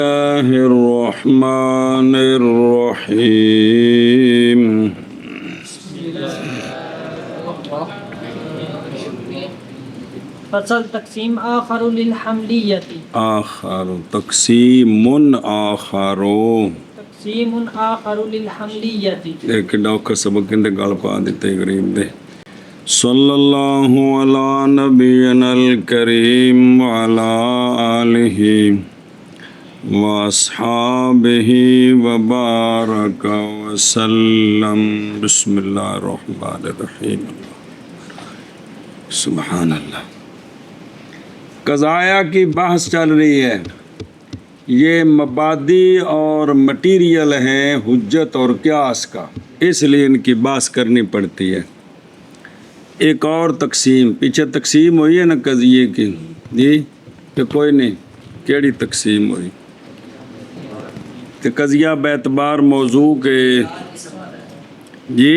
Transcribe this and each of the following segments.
الله الرحمن الرحيم فصل تقسیم آخر للحملیتی آخر تقسیم آخر تقسیم آخر للحملیتی ایک ڈوکا سبق اندے گل پا دیتے غریب دے صلی اللہ علی نبینا الکریم وعلی آلہ واصحابہ وبارک وسلم بسم اللہ الرحمن الرحیم سبحان اللہ۔ قضایا کی بحث چل رہی ہے، یہ مبادی اور مٹیریل ہیں حجت اور قیاس کا، اس لیے ان کی بحث کرنی پڑتی ہے۔ ایک اور تقسیم پیچھے تقسیم ہوئی ہے نا قضیے کی، جی کہ کوئی نہیں، کیڑی تقسیم ہوئی کہ قضیہ بیعتبار موضوع کے، جی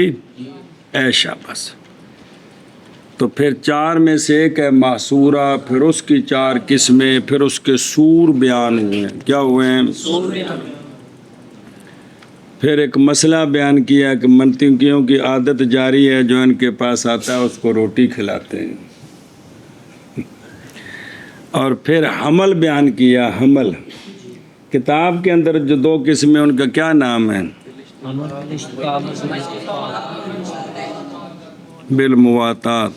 ایشا بس، تو پھر چار میں سے ایک ہے محصورہ، پھر اس کی چار قسمیں، پھر اس کے سور بیان ہوئے ہیں۔ کیا ہوئے ہیں؟ پھر ایک مسئلہ بیان کیا کہ منطقیوں کی عادت جاری ہے، جو ان کے پاس آتا ہے اس کو روٹی کھلاتے ہیں۔ اور پھر حمل بیان کیا، حمل کتاب کے اندر جو دو قسمیں ان کا کیا نام ہے؟ بالمواتات۔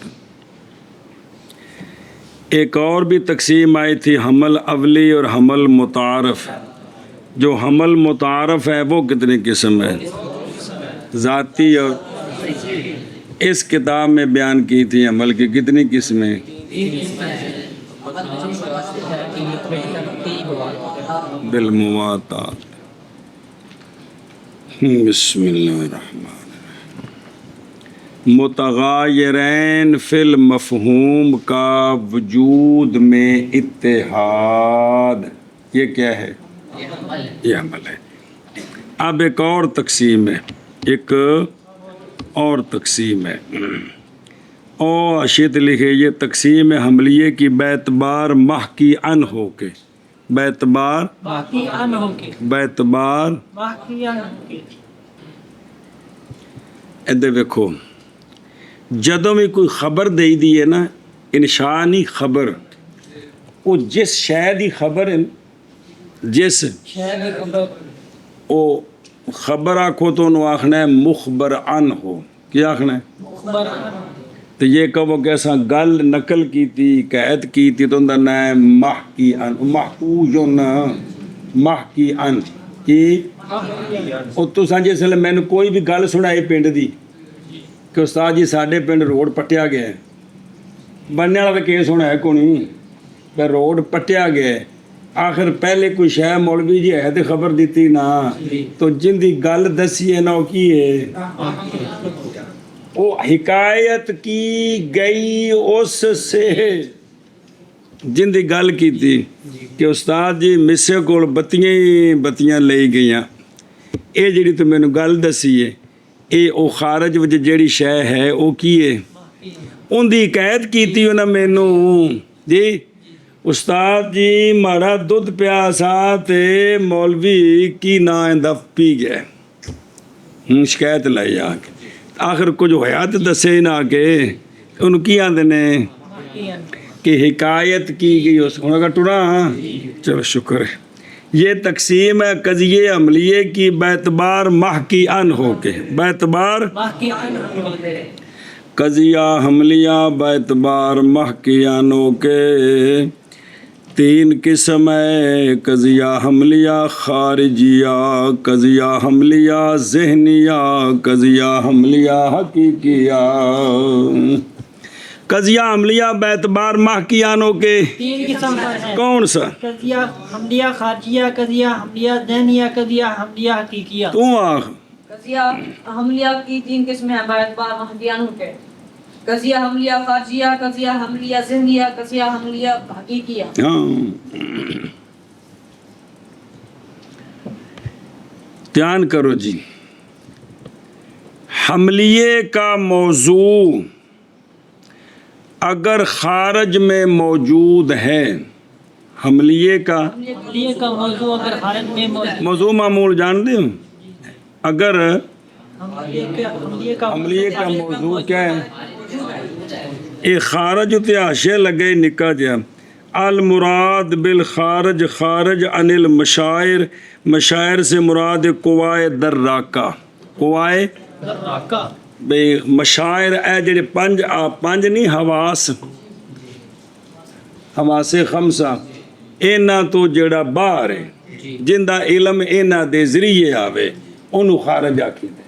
ایک اور بھی تقسیم آئی تھی حمل اولی اور حمل متعارف۔ جو حمل متعارف ہے وہ کتنی قسم ہے؟ ذاتی، اور اس کتاب میں بیان کی تھی حمل کی کتنی قسمیں؟ بالمواتات۔ بسم اللہ الرحمن الرحیم۔ متغایرین فی المفہوم کا وجود میں اتحاد، یہ کیا ہے؟ یہ عمل ہے۔ اب ایک اور تقسیم ہے، ایک اور تقسیم ہے، او اشیت لکھے، یہ تقسیم ہے حملیے کی بیعتبار محکی ان ہو کے، بیعتبار بیعتبار ادھر دیکھو، جدوں بھی کوئی خبر دے دی ہے نا، انشانی خبر، وہ جس شے دی خبر ہے، جس او خبر آکھو تو انہوں آکھنا ہے مخبر عن ہو۔ کیا آکھنا ہے؟ تو یہ کہو کہ ایسا گل نقل کی تھی، قید کی تھی، تو اندر نام ہے محکی عن، محفوظن محکی عن کی۔ اور تو جس لئے میں نے کوئی بھی گل سنائی پنڈ دی کہ استاد جی ساڑھے پنڈ روڈ پٹیا گیا ہے، بننے والا تو کیس ہونا ہے کو نہیں، پر روڈ پٹیا گیا ہے، آخر پہلے کوئی شے مولوی جی ہے تو خبر دیتی نا، تو جن دی گل دسی ہے نا وہ کی ہے، وہ حکایت کی گئی اس سے، جن دی گل کی تھی کہ استاد جی مسے کو بتیاں لئی گئیاں، اے جڑی تو میں نے گل دسی ہے، اے او خارج وجہ جڑی شے ہے او کی ہے، ان دی حکایت کی تھی انہاں میں نو، جی استاد جی مارا دودھ پیاسا تے مولوی کی نا اندف پی گئے، شکایت لائی آکے، آخر کچھ ہویا تو دسے نہ کہ انہوں کی آندے نے کہ حکایت کی گئی، انہوں کا ٹورا، چلو شکر ہے۔ یہ تقسیم ہے قضیے عملیے کی بیعتبار محکی ان ہو کے، بیعتبار قضیہ حملیہ بیعتبار محکی ان ہو کے تین قسم ہے، قضیہ حملیہ خارجیہ، قضیہ حملیہ ذہنیہ، قضیہ حملیہ حقیقیہ۔ قضیہ حملیہ بیعتبار محکیانوں کے تین قسم پر ہیں، کون سا؟ قضیہ حملیہ خارجیہ، قضیہ حملیہ ذہنیہ، قضیہ حملیہ حقیقیہ۔ تو آخ قضیہ حملیہ کی تین قسمیں ہیں بیعتبار محکیانوں کے، قضیہ حملیہ خارجیہ، قضیہ حملیہ ذہنیہ، قضیہ حملیہ حقیقیہ۔ ہاں دھیان کرو جی، حملیے کا موضوع اگر خارج میں موجود ہے، حملیے کا حملیے کا موضوع اگر خارج میں موجود موضوع معمول جانتے ہو؟ اگر حملیے کا موضوع کیا ہے؟ یہ خارج تے حاشیہ لگے نکا جہا المراد بالخارج خارج عن المشاعر، مشاعر سے مراد قوائے دراکہ، قوائے راکا بے مشاعر اے جڑے پنج نہیں حواس، حواس خمسہ اینا تو جڑا باہر ہے جن دا علم اینا دے ذریعے آوے انہوں خارج آکھی دے،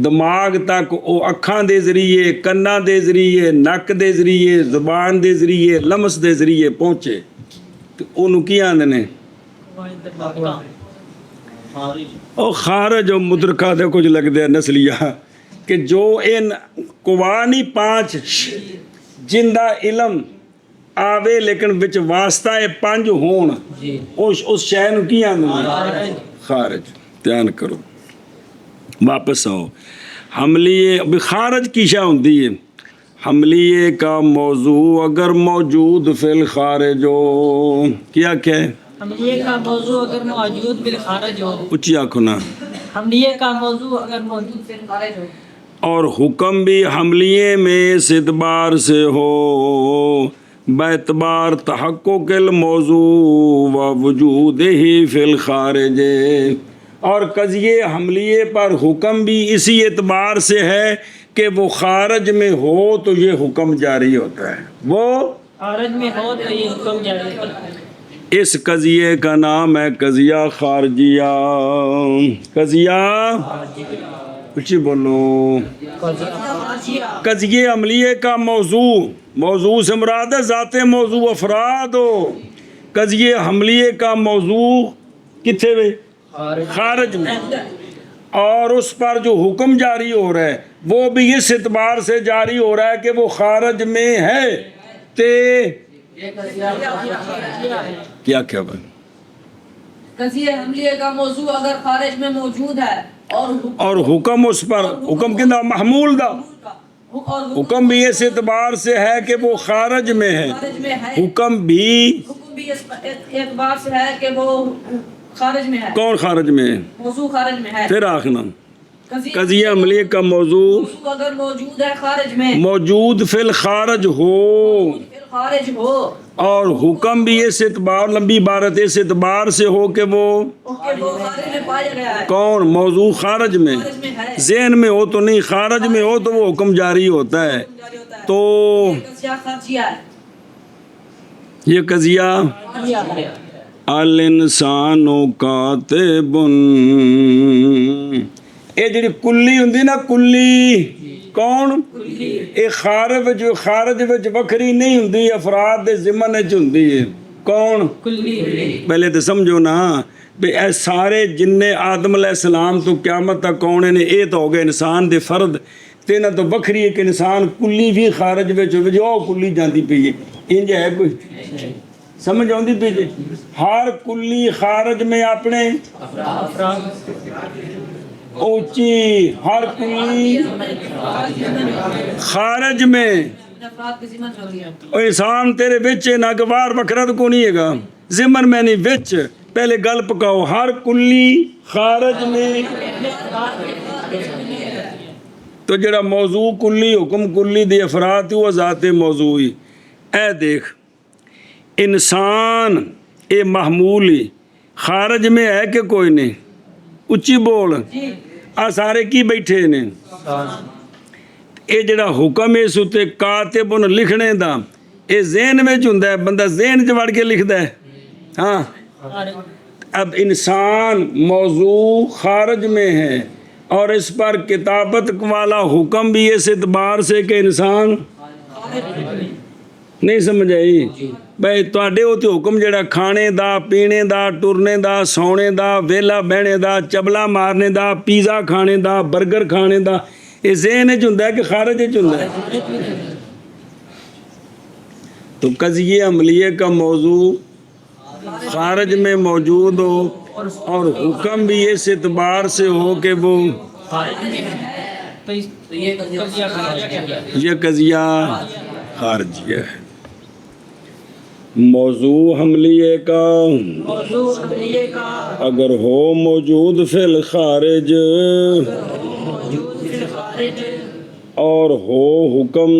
دماغ تک او اکھاں دے ذریعے، کناں دے ذریعے، نک دے ذریعے، زبان دے ذریعے، لمس دے ذریعے پہنچے تو انہوں کی آندے نے او خارج و مدرکہ دے کچھ لگ دے نسلیہ کہ جو ان قوانی پانچ جن دا علم آوے لیکن وچ واسطہ پانچ ہون اس شے نوں کی آندے نے خارج۔ دھیان کرو، واپس آؤ۔ حملیے خارج کی شاہ ہوندی ہے؟ حملیے کا موضوع اگر موجود فی الخارج ہو، کیا ہے؟ حملیے کا موضوع اگر موجود بالخارج ہو، اچھی آنکھوں نا، حملیے کا موضوع اگر موجود بالخارج ہو، اور حکم بھی حملیے میں اس اعتبار سے ہو باعتبار تحقق الموضوع و وجود ہی فی الخارج، اور قضیے حملیے پر حکم بھی اسی اعتبار سے ہے کہ وہ خارج میں ہو تو یہ حکم جاری ہوتا ہے، وہ خارج میں ہو تو یہ حکم جاری ہوتا ہے۔ اس قضیے کا نام ہے قضیہ خارجیہ۔ قضیہ اچھی بولو۔ قضیے عملیے کا موضوع سے مراد ہے ذات موضوع افراد ہو۔ قضیے حملیے کا موضوع کتنے میں؟ خارج میں، اور اس پر جو حکم جاری ہو رہا ہے وہ بھی اس اعتبار سے جاری ہو رہا ہے کہ وہ خارج میں ہے تے کیا بھائی؟ قضیہ حملیے کا موضوع اگر خارج میں موجود ہے اور حکم اس پر حکم کے دا محمول دا حکم بھی اس اعتبار سے ہے کہ وہ خارج میں ہے، حکم بھی اس اعتبار سے ہے کہ وہ خارج میں ہے۔ کون خارج میں ہے؟ موضوع خارج میں ہے۔ پھر آخنا قضیہ عملیہ کا موضوع اگر موجود ہے خارج میں، موجود فی الخارج ہو، خارج ہو، اور حکم بھی اس اعتبار، لمبی عبارت اس اعتبار سے ہو کہ وہ خارج میں پایا گیا ہے۔ کون موضوع خارج میں، ذہن میں ہو تو نہیں، خارج میں ہو تو وہ حکم جاری ہوتا ہے۔ تو قضیہ خارجیہ ہے۔ یہ قضیہ الانسان کاتب، یہ جڑی کلی ہوندی نا، کلی کون؟ یہ خارج وچ وکھری نہیں ہوندی، افراد دے ضمن وچ ہوندی ہے۔ کون؟ پہلے تو سمجھو نا بے اے سارے جن آدم علیہ السلام تو قیامت تک آنے نے، یہ تو ہو گئے انسان دے فرد، تے نہ تو وکھری ایک انسان کلی بھی خارج وچ ہوے جو کلی جاندی پئی ہے، انج ہے کوئی سمجھ آندی پئی جی؟ ہر کلی خارج میں اپنے اونچی، ہر کلی خارج میں، اور انسان تیرے وچ نہ گوار وکھرا تو کو نہیں ہے گا، ضمن میں نہیں وچ، پہلے گل پکاؤ، ہر کلی خارج میں۔ تو جڑا موضوع کلی، حکم کلی دی افراد وہ ذات موضوعی۔ اے دیکھ انسان اے محمولی خارج میں ہے کہ کوئی نہیں؟ اچھی بول، آ سارے کی بیٹھے نے؟ اے جڑا حکم ہے سوتے کاتب لکھنے دا، اے ذہن میں ہوندا ہے، بندہ ذہن چ وڑ کے لکھدا ہے۔ ہاں اب انسان موضوع خارج میں ہے اور اس پر کتابت والا حکم بھی اس اعتبار سے کہ انسان نہیں سمجھ آئی بھائی تواڈے اوتے حکم جڑا کھانے دا، پینے دا، ٹرنے دا، سونے دا، ویلا بہنے دا، چبلا مارنے دا، پیزا کھانے دا، برگر کھانے دا، یہ ذہن وچ ہوندا ہے کہ خارج وچ ہوندا ہے؟ تو قضیہ عملیہ کا موضوع خارج میں موجود ہو اور حکم بھی اس اعتبار سے ہو کہ وہ یہ قضیہ خارجیہ ہے۔ موضوع حملیے کا موضوع حملیے کا اگر ہو موجود فی الخارج موجود فی الخارج اور ہو حکم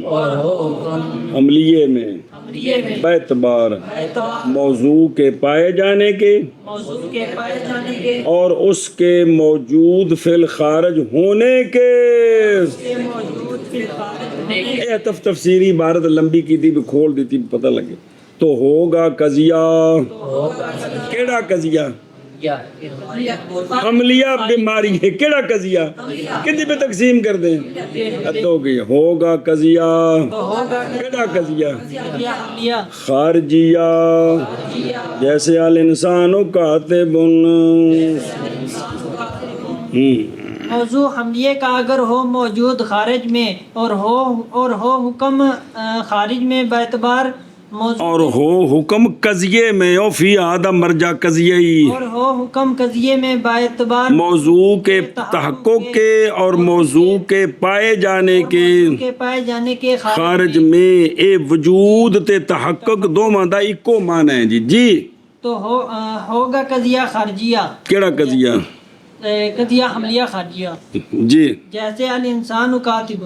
اور ہو حکم حملیے میں حملیے میں باعتبار اعتبار موضوع کے پائے جانے کے موضوع کے پائے جانے کے اور اس کے موجود فی الخارج ہونے کے موجود فی الخارج ہونے کے یہ تفسیری عبارت لمبی کی تھی بھی کھول دی تھی پتہ لگے تو ہوگا قضیہ کیڑا قضیہ حملیہ بیماری ہے کیڑا قضیہ کتنی پہ تقسیم کر دیں تو گئی ہوگا قضیہ کیڑا قضیہ حملیہ خارجیہ جیسے الانسان کاتب موضوع حملیے کا اگر ہو موجود خارج میں اور ہو حکم خارج میں باعتبار موضوع اور ہو حکم قضیے میں او فی آدم مرجع قضیئی اور ہو حکم قضیے میں باعتبار موضوع کے تحقق کے اور موضوع کے پائے جانے کے پائے جانے کے خارج میں اے وجود تے تحقق دو ماندہ ایکو معنی ہے جی تو ہوگا قضیہ خارجیہ کیڑا قضیہ قضیہ حملیہ خارجیہ جی جیسے الانسان کاتب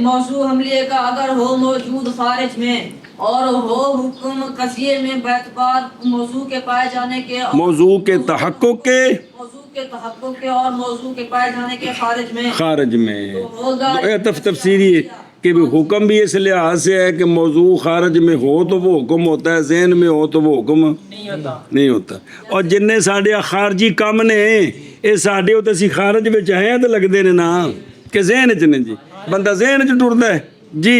موضوع حملیے کا اگر ہو موجود خارج میں اور ہو حکم قضیے میں باعتبار موضوع کے پائے جانے کے موضوع کے تحقق کے موضوع کے تحقق کے اور موضوع کے پائے جانے کے خارج میں ہوگا تفسیری ہے کہ بھی حکم بھی اس لحاظ سے ہے کہ موضوع خارج میں ہو تو وہ حکم ہوتا ہے ذہن میں ہو تو وہ حکم نہیں ہوتا اور جن ساڈے خارجی کام نے یہ ساڈے تو اسی خارج میں ہیں تو لگتے ہیں نا کہ ذہن چ نے جی بندہ ذہن چ ٹرتا ہے جی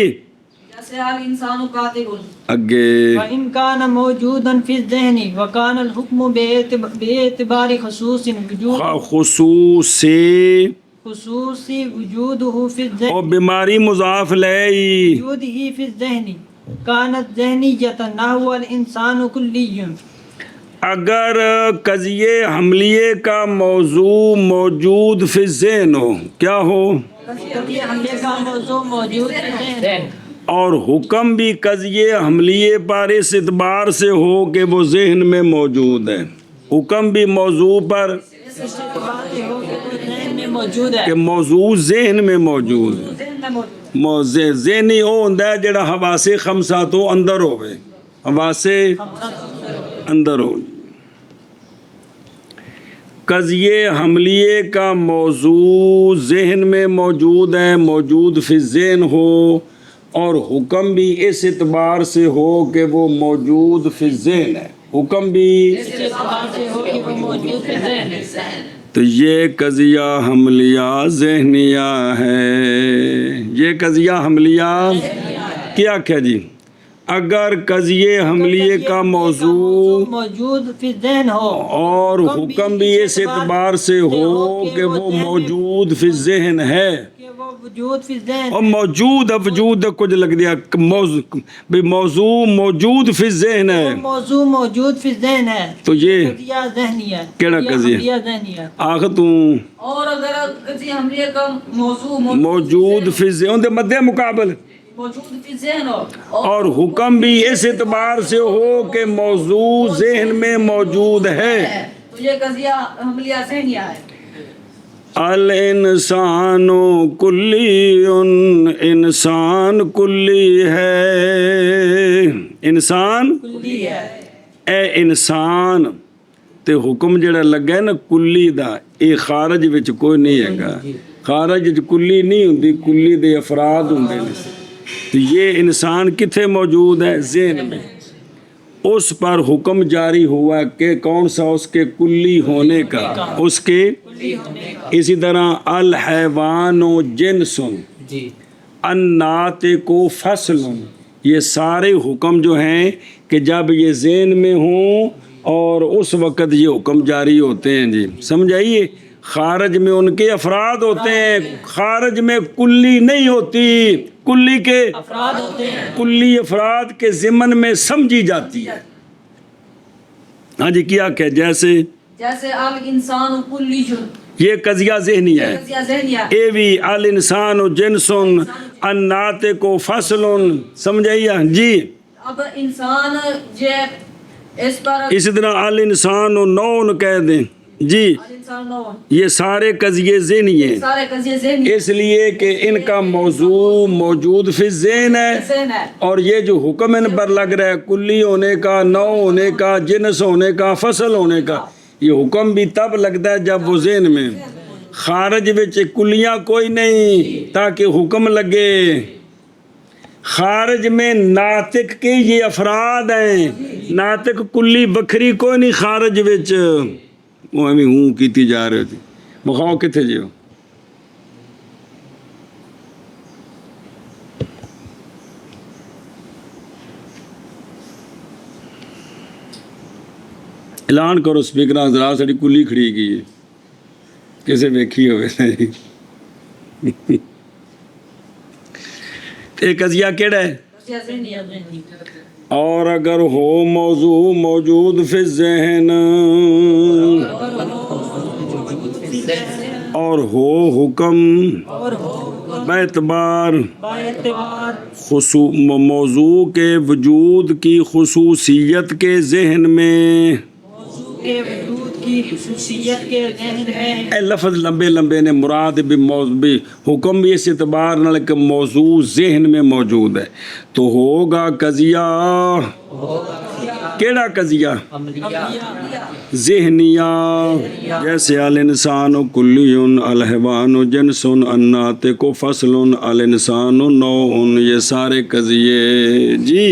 جیسے الانسان کاتب اگے وَإِن كَانَ مَوْجُودًا فِي الذِّهْنِ وَكَانَ الْحُكْمُ بِاعْتِبَارِ خصوص خصوصی وجودہ فی الذہن اور بیماری مضاف لئی وجودہ فی الذہن کانت ذہنیۃ نحو الانسان کلی اگر قضیے حملیے کا موضوع موجود فی الذہن ہو کیا ہو قضیہ حملے کا موضوع موجود فی الذہن اور حکم بھی قضیے حملیے پر اس اعتبار سے ہو کہ وہ ذہن میں موجود ہے حکم بھی موضوع پر موجود ہے کہ موضوع ذہن میں موجود ہے ذہنی وہ ہوتا ہے جڑا حواس خمسہ تو اندر ہوئے حواس اندر ہو قضیے حملیے کا موضوع ذہن میں موجود ہے موجود فی الذہن ہو اور حکم بھی اس اعتبار سے ہو کہ وہ موجود فی الذہن ہے حکم بھی تو یہ قضیہ حملیہ ذہنیہ ہے یہ قضیہ حملیہ کیا کیا جی اگر قضیے حملیے کا موضوع موجود فی الذہن ہو اور حکم بھی اس اعتبار سے ہو کہ وہ موجود فی الذہن ہے کہ وہ وجود فی الذہن اور موجود ہے وجود کچھ لگ دیا موضوع موجود فی الذہن ہے موضوع موجود فی الذہن ہے تو یہ قضیہ ذہنیہ کیڑا قضیہ ذہنیہ آخر اور اگر قضیہ حملیے کا موضوع موجود فی الذہن دے مدِ مقابل موجود فی ذہن ہو اور حکم بھی اس اعتبار سے ہو کہ موضوع ذہن میں موجود ہے تو یہ قضیہ حملیہ ذہنیہ ہے الانسان کلی انسان کلی ہے انسان کلی ہے اے انسان تے حکم جڑا لگا ہے نا کلی دا اے خارج وچ کوئی نہیں ہے گا خارج وچ کلی نہیں ہوندی کلی دے افراد ہوندے نے تو یہ انسان کتھے موجود ہے ذہن میں اس پر حکم جاری ہوا کہ کون سا اس کے کلی ہونے کا اس کے اسی طرح الحیوان و جنس الناطق و فصل یہ سارے حکم جو ہیں کہ جب یہ ذہن میں ہوں اور اس وقت یہ حکم جاری ہوتے ہیں جی سمجھائیے خارج میں ان کے افراد ہوتے ہیں خارج میں کلی نہیں ہوتی کلی کے افراد ہوتے ہیں کلی افراد کے ضمن میں سمجھی جاتی ہے ہاں جی کیا کہ جیسے الانسان کلی یہ قضیہ ذہنی ہے قضیہ ذہنیہ اے وی الانسان جنس الناطق فصل سمجھائیے جی اب انسان جو اس پر اسی طرح الانسان و نون کہہ دیں جی، انسان نو یہ سارے قضیے ذہنی ہیں، سارے قضیے ذہنی اس لیے کہ ان کا موضوع موجود فی ذہن ہے، ذہن ہے، اور یہ جو حکم ان پر لگ رہا ہے کلی ہونے کا، نو ہونے کا، جنس ہونے کا، فصل ہونے کا، یہ حکم بھی تب لگتا ہے جب وہ ذہن میں، خارج وچ کلیاں کوئی نہیں تاکہ حکم لگے، خارج میں ناطق کے یہ افراد ہیں، ناطق کلی بکھری کوئی نہیں خارج وچ، وہ ہمیں ہوں کیتی جا رہے تھی بخاؤ کتنے جی ہو اعلان کرو سپیکر ذرا ساری کلی کھڑی گئی ہے کسے ویکھی ہوئے ایک قضیہ کیڑا ہے قضیہ ذہنی ہے، اور اگر ہو موضوع موجود فی الذہن اور ہو حکم اور ہو باعتبار باعتبار موضوع کے وجود کی خصوصیت کے ذہن میں، موضوع کے وجود کی خصوصیت کے ذہن میں، اے لفظ لمبے لمبے نے مراد بھی حکم بھی اس اعتبار نال کہ موضوع ذہن میں موجود ہے تو ہوگا قضیہ کیڑا قضیہ ذہنیہ، جیسے الانسان کلی الحیوان جنس الناطق فصل الانسان نوع، یہ سارے قضیے جی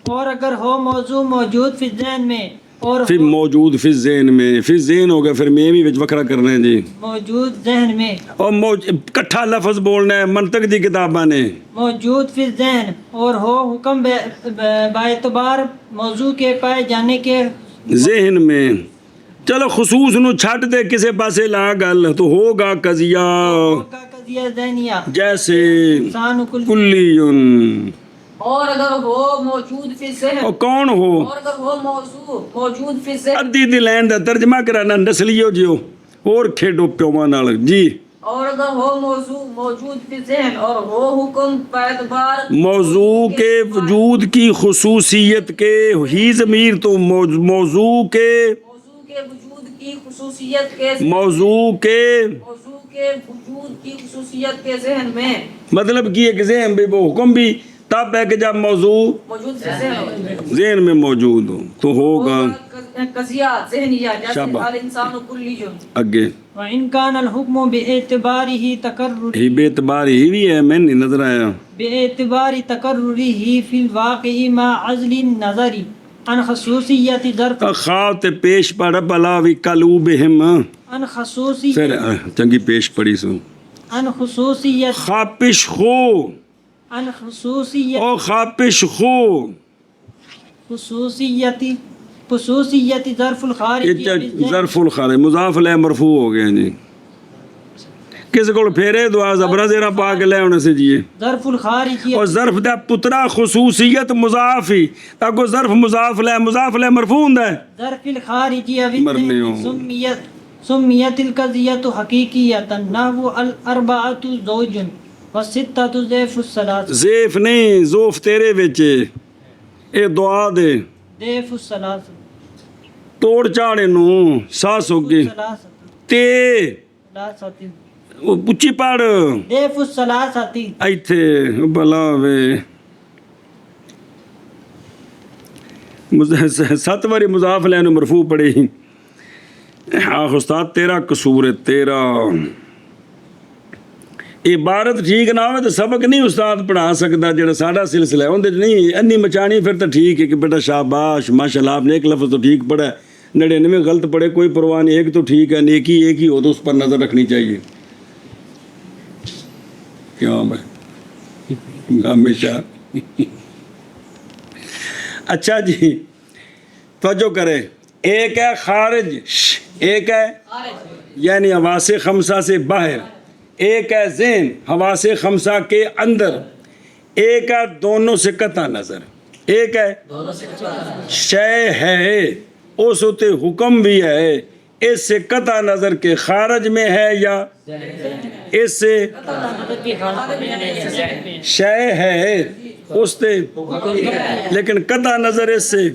اور اگر ہو موضوع موجود فی ذہن میں اور پھر موجود فی ذہن میں، پھر ذہن ہو گیا، پھر میں بھی وچ وکھرا کرنا ہے جی، موجود ذہن میں اور کٹھا لفظ بولنا ہے منطق دی کتاباں نے، موجود فی ذہن اور ہو حکم باعتبار موضوع کے پائے جانے کے ذہن میں، چلو خصوص نو چھٹ دے کسے پاسے لا گل تو ہوگا قضیہ کا قضیہ ذہنیہ جیسے انسان کل کلی، اور اگر ہو موجود فی ذہن اور کون ہو اور اگر ہو موضوع موجود فی ذہن ادھی دی لین دا ترجمہ کرانا نسلیو جیو اور کھیڈو پیواں نال جی، اور اگر ہو موضوع موجود فی ذہن اور ہو حکم باعتبار موضوع کے وجود کی خصوصیت کے ہی ضمیر تو موضوع کے وجود کی خصوصیت کے موضوع کے وجود کی خصوصیت کے ذہن میں مطلب کہ ایک ذہن بھی وہ حکم بھی تب ہے کہ جب موضوع موجود فی ذہن ذہن میں موجود ہو تو ہوگا قضیہ ذہنیہ جیسے شاباش۔ الانسان کلی جو اگے وَإِن كَانَ الْحُكْمُ بِاعْتِبَارِهِ تَكَرُّرِ ہی بے اعتبار ہی بھی ہے میں نہیں نظر آیا بِاعْتِبَارِ تَكَرُّرِهِ فِي الْوَاقِعِ مَعَ عَزْلِ النَّظَرِ عن خصوصیت ظرف خواہ تے پیش پڑ بلا وی قلوبہم عن خصوصیت پھر چنگی پیش پڑی سو عن خصوصیت خاپش خو عن خصوصیت او خاپش خو خصوصیت ظرف الخارج ظرف الخارج مضاف لے مرفوع ہو گئے جی کسی کو پھیرے دعا زبرہ زیرہ پا کے لے ہونے سے جیے ظرف الخارج اور ظرف دا پترا خصوصیت مضافی تاکہ ظرف مضاف لے مرفوع ہوندا ہے ظرف الخارج مرنے ہوں سمیت القضیت حقیقیتا نحو الاربعۃ زوج وستۃ ضیف الثلاث زیف نہیں زوف تیرے وچ اے دعا دے ضیف الثلاث توڑ چاڑے نو ساس ہو گئی تے اچھی پڑھ ضیف الثلاثۃ ایتھے بلا وے سات باری مضاف لے مرفوع پڑھی آخ استاد تیرا قصور ہے تیرا عبارت ٹھیک نہ ہو تو سبق نہیں استاد پڑھا سکتا جڑا ساڈا سلسلہ ہے اندر نہیں انی مچانی پھر تو ٹھیک ہے کہ بیٹا شاباش ماشاءاللہ آپ نے ایک لفظ تو ٹھیک پڑھا ہے 99 غلط پڑھے کوئی پرواہ نہیں ایک تو ٹھیک ہے نیکی ایک ہی ہو تو اس پر نظر رکھنی چاہیے کیوں بھائی ہمیشہ اچھا جی توجہ کرے ایک ہے خارج ایک ہے یعنی حواس خمسہ سے باہر ایک ہے ذہن حواس خمسہ کے اندر ایک ہے دونوں سے قطع نظر ایک ہے شے ہے اس ہوتے حکم بھی ہے اس سے قطع نظر کے خارج میں ہے یا اس سے شے ہے اس تے لیکن قطع نظر اس سے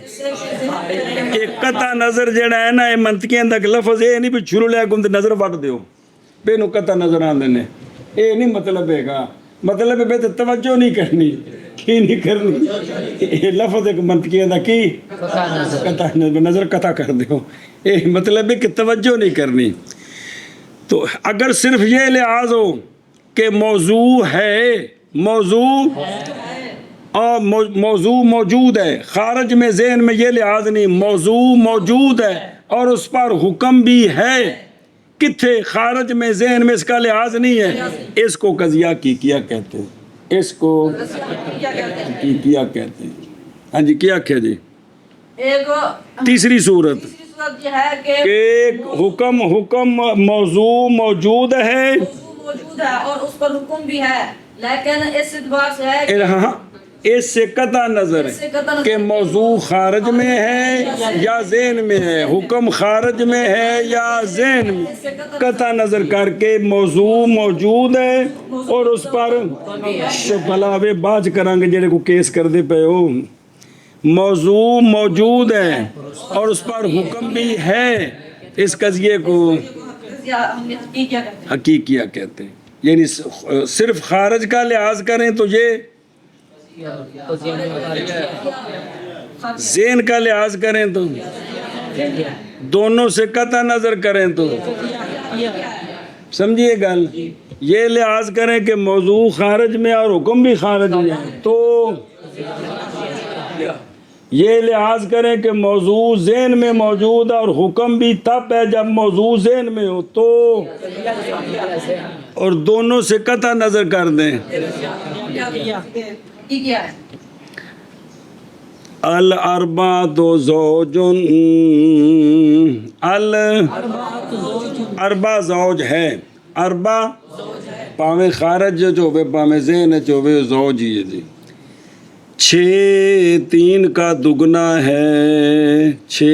قطع نظر جڑا ہے نا یہ منطقیاں دا لفظ یہ نہیں بھی چھرو لیا گم تے نظر وٹ دیو بے نو قطع نظر آندے نے یہ نہیں مطلب ہے گا مطلب ہے بے تے توجہ نہیں کرنی کی نہیں کرنی یہ لفظ ایک منطقیاں دا کی قطع نظر قطع کر دیو یہ مطلب ہے کہ توجہ نہیں کرنی. تو اگر صرف یہ لحاظ ہو کہ موضوع ہے موضوع موجود ہے خارج میں ذہن میں یہ لحاظ نہیں موضوع موجود ہے اور اس پر حکم بھی ہے کتھے خارج میں ذہن میں اس کا لحاظ نہیں ہے اس کو قضیہ کی کیا کہتے ہیں اس کو کی کیا کہتے ہیں. ہاں جی کیا کہتے جی ایک تیسری صورت یہ ہے کہ کہ حکم موضوع موجود ہے موجود ہے اور اس پر حکم بھی ہے لیکن اس اعتبار سے ہے کہ ہاں اس سے قطع نظر ہے کہ موضوع خارج میں ہے یا ذہن میں ہے حکم خارج میں ہے یا ذہن میں قطع نظر کر کے موضوع موجود ہے اور اس پر بھلا وے باج کریں گے جڑے کو کیس کر دے پے ہو موضوع موجود ہے اور اس پر حکم بھی ہے اس قضیے کو حقیقیہ کہتے ہیں یعنی صرف خارج کا لحاظ کریں تو یہ ذہن کا لحاظ کریں تو دونوں سے قطع نظر کریں تو سمجھیے گل یہ لحاظ کریں کہ موضوع خارج میں اور حکم بھی خارج میں تو یہ لحاظ کریں کہ موضوع ذہن میں موجود اور حکم بھی تب ہے جب موضوع ذہن میں ہو تو اور دونوں سے قطع نظر کر دیں الاربعۃ زوج الاربع زوج ہے اربع پاویں خارج چوبے پاویں ذہن چوبے زوج ہی ہے جی 6 3 کا دگنا ہے 6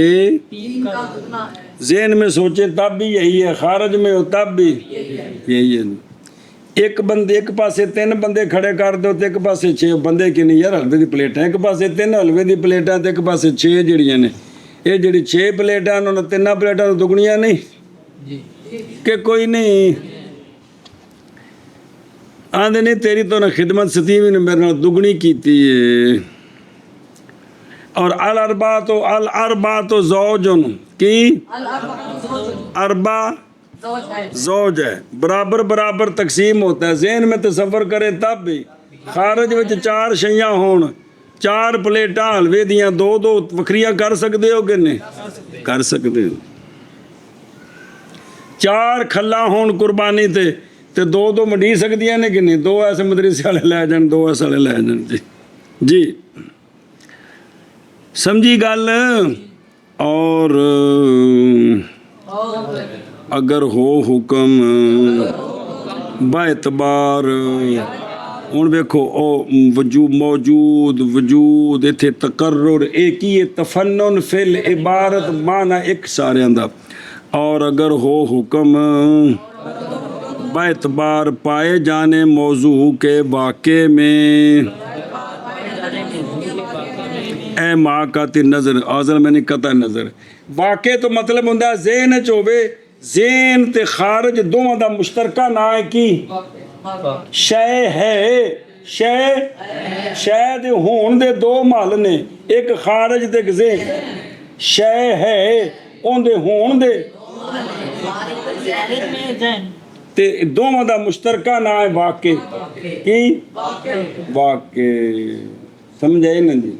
ذہن میں سوچے تب بھی یہی ہے خارج میں ہو تب بھی یہی ہے ایک پاسے 3 بندے کھڑے کر دو تے ایک پاسے 6 بندے کی نہیں یار حلوے دی پلیٹاں ایک پاسے 3 حلوے دی پلیٹاں تے ایک پاسے 6 جڑیاں نے یہ جڑی 6 پلیٹاں انہوں نے 3 پلیٹاں دگنیاں نہیں کہ کوئی نہیں آندے نہیں تیری تو نہ خدمت ستیوی نے میرے نال دگنی کیتی ہے اور الاربعۃ زوج کی اربع زوج ہے برابر تقسیم ہوتا ہے ذہن میں تصور کرے تب بھی خارج وچ 4 شیاں ہون 4 پلیٹاں حلوے دیاں 2 وکھریاں کر سکدے ہو کہ نہیں کر سکدے ہو 4 کھلا ہون قربانی تے 2 منڈی سکدیاں نے کہ نہیں 2 ایسے مدرسے والے لے جان 2 ایسے والے لے جان جی سمجھی گل اور اگر ہو حکم با اعتبار ہوں ویکھو موجود اتنے تقرر ایک ہی تفنن فی العبارت معنی ایک سارے دا اور اگر ہو حکم با اعتبار پائے جانے موضوع کے واقع میں اے ماں کا تی نظر آزل میں نہیں قطع نظر واقع تو مطلب ہوں ذہن چوبے ذہن تے خارج دونوں دا مشترکہ نہ ہے کی شے ہے شے دے ہون دے 2 محل نے ایک خارج تے ایک ذہن شے ہے اون دے ہون دے تے دونوں دا مشترکہ نہ ہے واقع کی واقع سمجھائے نا جی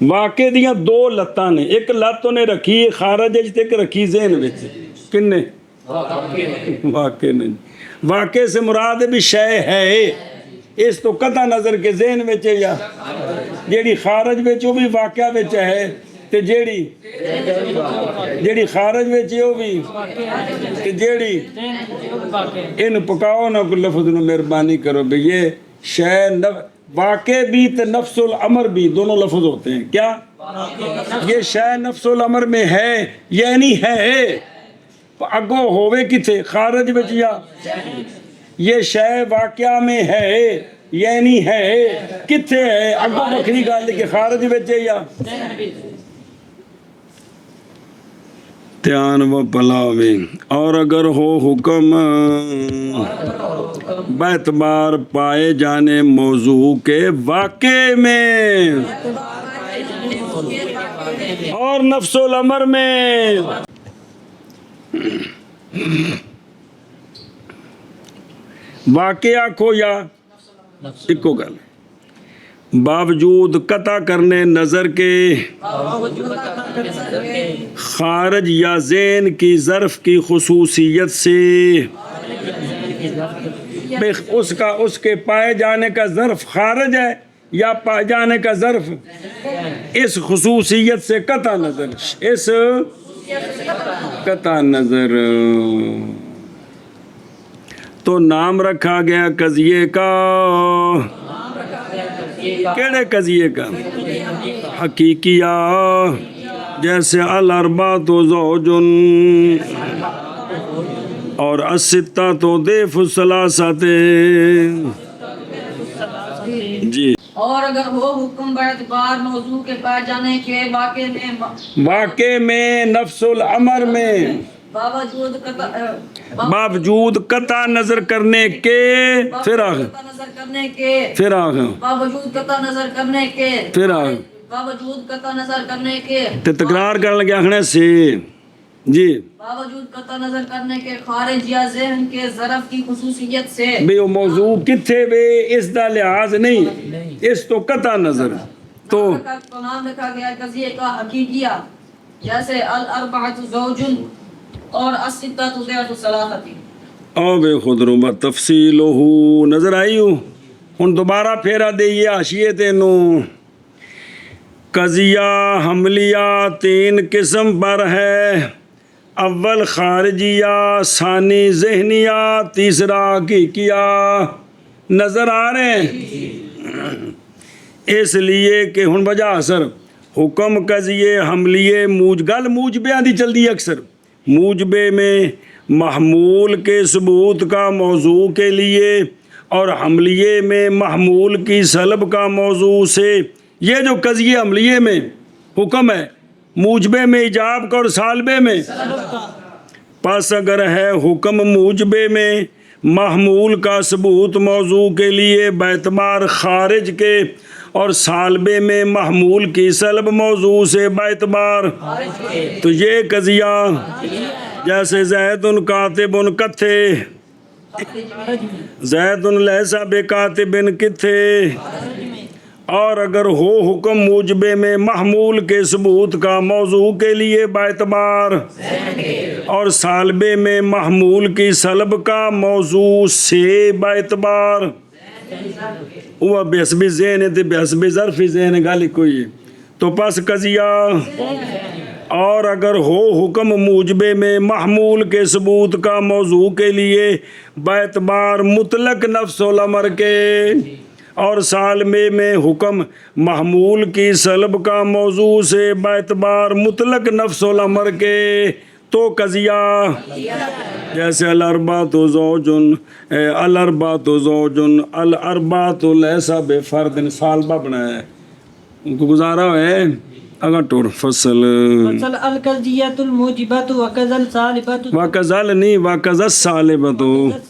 واقع دیاں 2 لتاں نے ایک لت نے رکھی خارج تے ایک رکھی ذہن وچ کنے واقع نہیں واقع سے مراد بھی شے ہے اس تو قطع نظر کے ذہن وچ یا جیڑی خارج وچ وہ بھی واقعہ وچ ہے تے جیڑی خارج وچ وہ بھی تے جیڑی ان پکاؤ نہ کوئی لفظ نہ مہربانی کرو بھئی یہ شے واقع بھی تے نفس الامر بھی دونوں لفظ ہوتے ہیں کیا یہ شے نفس الامر میں ہے یعنی ہے اگو ہووے کتے خارج وچ یہ شے واقعہ میں ہے یعنی ہے کتھے ہے اگوں بکری گل کہ خارج وچ ہے یا دھیان و پلاوے اور اگر ہو حکم باعتبار پائے جانے موضوع کے واقع میں اور نفس الامر میں واقعہ کو یا ایکو گل باوجود قطع کرنے نظر کے خارج یا ذہن کی ظرف کی خصوصیت سے اس کے پائے جانے کا ظرف خارج ہے یا پائے جانے کا ظرف اس خصوصیت سے قطع نظر اس قطع نظر تو نام رکھا گیا قضیے کا کیڑے قضیے کا حقیقیہ جیسے الاربعۃ زوجن اور الستۃ ضعف الثلاثۃ جی اور اگر ہو حکم باعتبار موضوع کے پائے جانے کے واقع میں نفس الامر میں باوجود قطع نظر کرنے کے پھر باوجود قطع نظر کرنے کے باوجود قطع نظر کرنے کے تکرار کرنے لگے آخنے سے جی باوجود قطع نظر کرنے کے خارج یا ذہن کے ظرف کی خصوصیت سے بے وہ موضوع کتھے بے اس دا لحاظ نہیں اس تو قطع نظر تو نام لکھا گیا قضیے کا حقیقیہ جیسے الاربعۃ زوجن اور الستۃ ضعف الثلاثۃ او بے خود رما تفصیل ہو نظر آئی ہو ہن دوبارہ پھیرا دئیے حاشیے تینوں قضیہ حملیہ تین قسم پر ہے اول خارجیہ ثانی ذہنیہ تیسرا حقیقیہ نظر آ رہے ہیں اس لیے کہ ہن وجہ اثر حکم قضیے حملیے گل موجبے آدھی چل دی اکثر موجبے میں محمول کے ثبوت کا موضوع کے لیے اور حملیے میں محمول کی سلب کا موضوع سے یہ جو قضیے حملیے میں حکم ہے موجبے میں ایجاب کا اور سالبے میں پس اگر ہے حکم موجبے میں محمول کا ثبوت موضوع کے لیے باعتبار خارج کے اور سالبے میں محمول کی سلب موضوع سے باعتبار تو یہ قضیہ جیسے زید کاتب کتھے زید لیس بکاتب کتھے اور اگر ہو حکم موجبے میں محمول کے ثبوت کا موضوع کے لیے باعتبار اور سالبے میں محمول کی سلب کا موضوع سے باعتبار وہ بحسب ذہن ہے بحسب ظرف ذہن گالی کوئی ہے تو پس قضیہ اور اگر ہو حکم موجبے میں محمول کے ثبوت کا موضوع کے لیے باعتبار مطلق نفس الامر کے اور سالبے میں حکم محمول کی سلب کا موضوع سے باعتبار مطلق نفس الامر کے تو قضیہ جیسے الاربعۃ زوجن الاربعۃ لیس بفرد سالبہ بنایا ہے ان کو گزارا ہے اگر ٹور فصل القضیۃ الموجبۃ وکذل صالبۃ وکذل نہیں وکذ الصالبۃ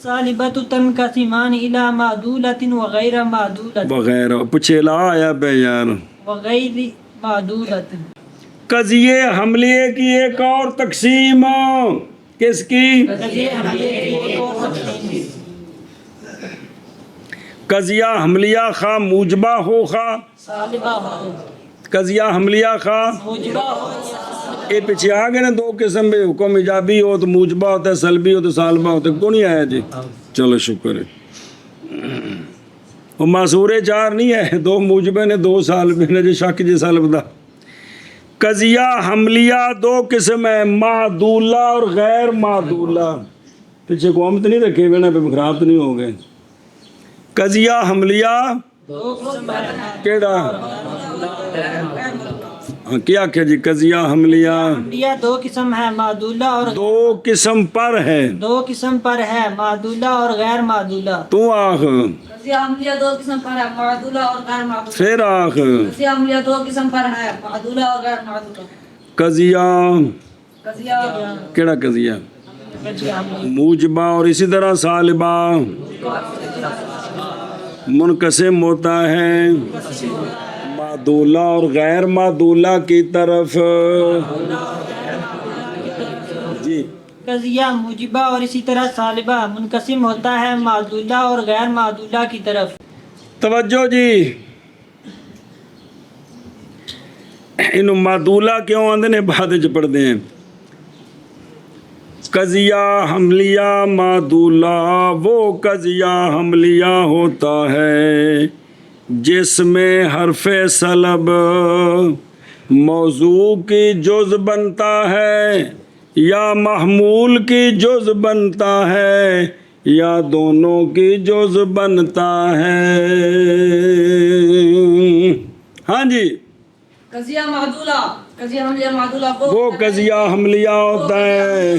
صالبۃ تنقسمان الی معدولۃ وغیر معدولۃ وغیرہ پچھے لا آیا بے یار وغیر معدولۃ قضیے حملیے کی ایک اور تقسیم کس کی قضیہ حملیہ خواہ موجبہ ہو خواہ قضیہ حملیہ خواہ یہ پیچھے آ گئے نا دو قسم میں حکم ایجابی ہو تو موجبہ ہوتا ہے سلبی ہو تو سالبہ ہوتا ہے کون نہیں آیا جی چلو شکر ہے وہ معصورے چار نہیں ہے دو موجبے نے دو سالبے نے جو شک جی سالب دا قضیہ حملیہ دو قسم ہے معدولہ اور غیر معدولہ پیچھے قوم تو نہیں رکھے ہوئے نا پہ خراب تو نہیں ہو گئے قضیہ حملیہ کیڑا ہاں کیا کہ جی قضیہ حملیہ حملیہ دو قسم ہے، معدولہ اور دو قسم پر ہے، دو قسم پر ہے، معدولہ اور غیر معدولہ۔ تو آخ قضیہ حملیہ دو قسم پر ہے، معدولہ اور غیر معدولہ۔ پھر آخ قضیہ حملیہ دو قسم پر ہے، معدولہ اور غیر معدولہ۔ قضیہ قضیہ کیڑا قضیہ موجبہ اور اسی طرح سالبہ منقسم ہوتا ہے معدولہ اور غیر معدولہ کی طرف۔ جی قضیہ موجبہ اور اسی طرح سالبہ منقسم ہوتا ہے معدولہ اور غیر معدولہ کی طرف۔ توجہ جی، انہوں معدولہ کیوں آندے نے بعد چ پڑھتے ہیں۔ قضیہ حملیہ معدولہ وہ قضیہ حملیہ ہوتا ہے جس میں حرف سلب موضوع کی جز بنتا ہے یا محمول کی جز بنتا ہے یا دونوں کی جز بنتا ہے۔ ہاں جی، قضیہ معدولہ، قضیہ حملیہ معدولہ وہ قضیہ حملیہ ہوتا ہے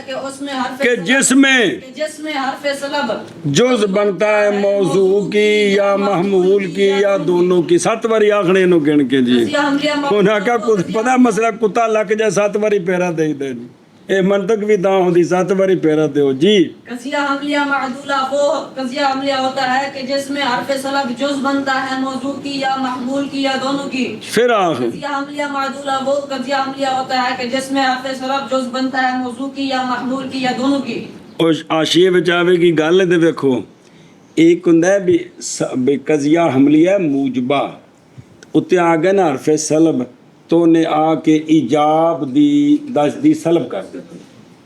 کہ اس میں حرف کہ جس میں حرف سلب جز بنتا ہے موضوع کی یا محمول کی یا دونوں کی۔ 7 واری آخنے نو گن کے جی قضیہ حملیہ انہاں کا پتہ مسئلہ کتا لک جائے 7 واری پیرا دے دے جی، اے منطق بھی داں ہوندی 7 واری پیرا دے ہو جی۔ قضیہ حملیہ معدولہ وہ قضیہ حملیہ ہوتا ہے کہ جس میں حرف سلب جز بنتا ہے موضوع کی یا محمول کی یا دونوں کی۔ پھر آخ قضیہ حملیہ معدولہ وہ قضیہ حملیہ ہوتا ہے کہ جس میں حرف سلب جز بنتا ہے موضوع کی یا محمول کی یا دونوں کی۔ اور آشیے بچاوے کی گل دے دیکھو، ایک ہوندا ہے بھی قضیہ حملیہ موجبہ، اتے آگے نا حرف سلب تو نے آ کے ایجاب دی سلب کر دیتی،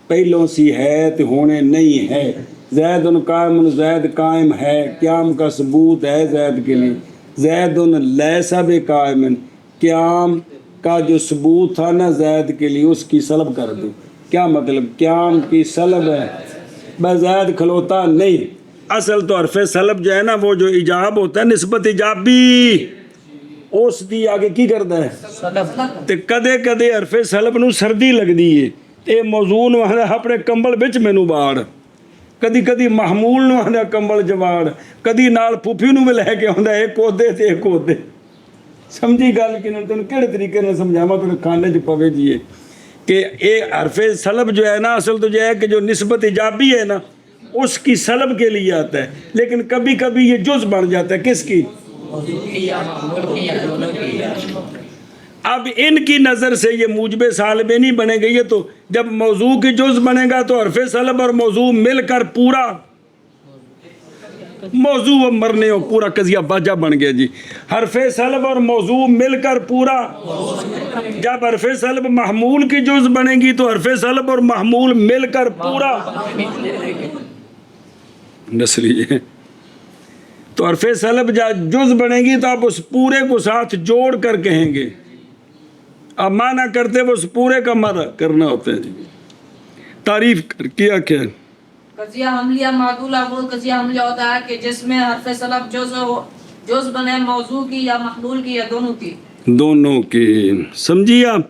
پہلوں سی ہے تو ہونے نہیں ہے، زید قائم زید قائم ہے، قیام کا ثبوت ہے زید کے لیے، زید لیسا بے قائم، قیام کا جو ثبوت تھا نا زید کے لیے اس کی سلب کر دی۔ کیا مطلب؟ قیام کی سلب ہے، بس زید کھلوتا نہیں۔ اصل تو حرف سلب جو ہے نا وہ جو ایجاب ہوتا ہے نسبت ایجابی اس دی آگے کی کرتا ہے تے کدے کدے حرف سلب نو سردی لگ دی ہے، اے موضوع نو آندا اپنے کمبل وچ مینوں باڑ، کدی کدی محمول نو آندا کمبل جواڑ، کدی نال پھوپھی نو بھی لے کے آندا ایک اودے تے ایک اودے۔ سمجھی گل کہ تینوں کہڑے طریقے نال سمجھاواں تے کھانے چ پوے جی کہ اے حرف سلب جو ہے نا اصل تو جو ہے کہ جو نسبت ایجابی ہے نا اس کی سلب کے لیے آتا ہے، لیکن کبھی کبھی یہ جز بن جاتا ہے کس کی؟ اب ان کی نظر سے یہ موجب سالبے نہیں بنے گے، یہ تو جب موضوع کی جز بنے گا تو حرف سلب اور موضوع مل کر پورا موضوع مرنے ہو پورا قضیہ باجہ بن گیا جی۔ حرف سلب اور موضوع مل کر پورا، جب حرف سلب محمول کی جز بنے گی تو حرف سلب اور محمول مل کر پورا نسلی تو حرف سلب جز بنے گی تو آپ اس پورے کو ساتھ جوڑ کر کہیں گے، اب معنی کرتے وہ اس پورے کا معنی کرنا ہوتا ہے جی۔ تعریف کیا کیا قضیہ حملیہ معدولہ وہ قضیہ حملیہ ہوتا ہے کہ جس میں حرف سلب جز بنے موضوع کی یا محمول کی یا دونوں کی۔ دونوں کی سمجھی آپ؟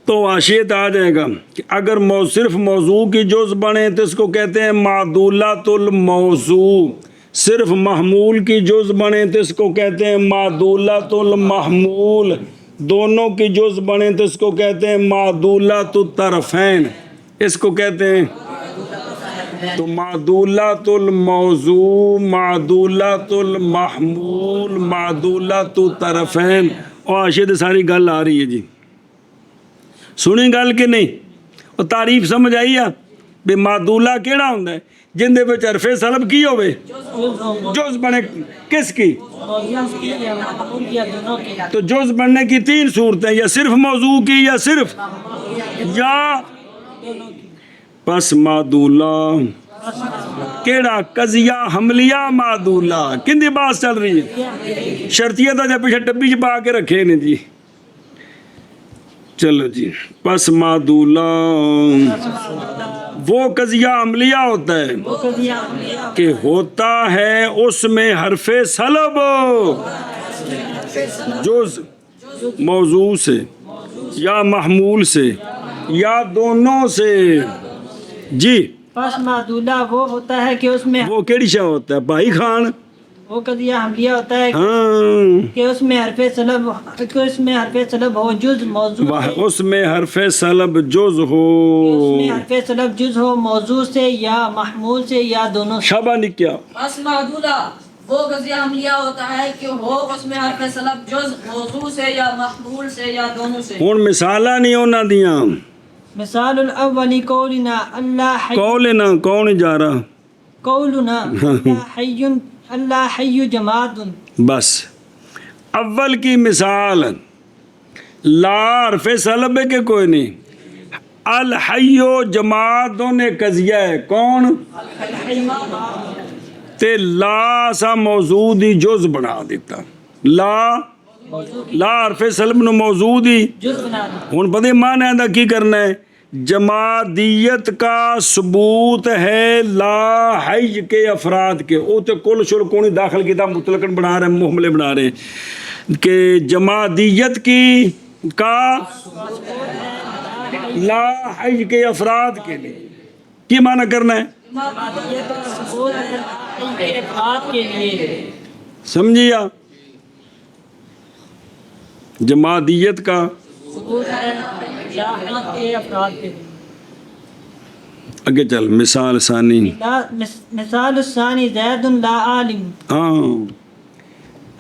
تو آشیت آ جائے گا کہ اگر صرف موضوع کی جز بنے تو اس کو کہتے ہیں معدولۃ الموضوع، صرف محمول کی جز بنے تو اس کو کہتے ہیں معدولۃ المحمول، دونوں کی جز بنے تو اس کو کہتے ہیں معدولۃ الطرفین، اس کو کہتے ہیں تو معدولۃ الموضوع، معدولۃ المحمول، معدولۃ الطرفین۔ اور آشیت ساری گل آ رہی ہے جی، سنی گل کہ نہیں؟ اور تعریف سمجھ آئی ہے بے معدولہ کیڑا ہوندا ہے جن دے وچ حرف سلب کی ہوے جز بنے کس کی؟ تو جز بننے کی 3 صورتیں، یا صرف موضوع کی یا صرف یا پس معدولہ کیڑا؟ قضیہ حملیہ معدولہ۔ کن دی بات چل رہی ہے؟ شرطیہ تا جب پیچھے ڈبی چ پا کے رکھے نے جی۔ چلو جی، پس معدولہ وہ قضیہ عملیہ ہوتا ہے کہ ہوتا ہے اس میں حرف سلب جز موضوع سے یا محمول سے یا دونوں سے. جی پس معدولہ وہ ہوتا ہے کہ اس میں وہ کیڑی شے ہوتا ہے بھائی خان؟ وہ قضیہ حملیہ ہوتا ہے ہاں کہ اس میں حرف سلب ہو جز موضوع سے، اس میں حرف سلب جز ہو. اس میں حرف سلب جز ہو موضوع سے یا محمول سے یا دونوں سے. شابہ نے کیا بس معدولہ وہ قضیہ حملیہ ہوتا ہے کہ ہو اس میں حرف سلب جز موضوع سے یا محمول سے یا دونوں سے. ہوں مثالاں نہیں انہاں دیاں. مثال الاول قولنا اللہ حی، قولنا کون جا رہا؟ قولنا اللہ حی جماد. بس اول کی مثال لا حرف سلب ہے کہ کوئی نہیں. الحیو جماعتوں نے قضیہ ہے کون؟ تے لا سا موجود ہی جز بنا دیتا. لا حرف سلب نو موجود ہی جز بنا دو. ہوں پتہ معنی دا کی کرنا ہے. جمادیت کا ثبوت ہے لا حی کے افراد کے. وہ تو کل شل کونی داخل کیتا مطلقاً بنا رہے ہیں محملے بنا رہے ہیں کہ جمادیت کی کا لا حی کے افراد کے لیے کی معنی کرنا ہے ثبوت ہے حی کے افراد کے لیے. سمجھیا؟ جمادیت کا ثبوت ہے لا حی کے افراد کے لیے. اگے چل مثال ثانی. مثال الثانی زید لا عالم. ہاں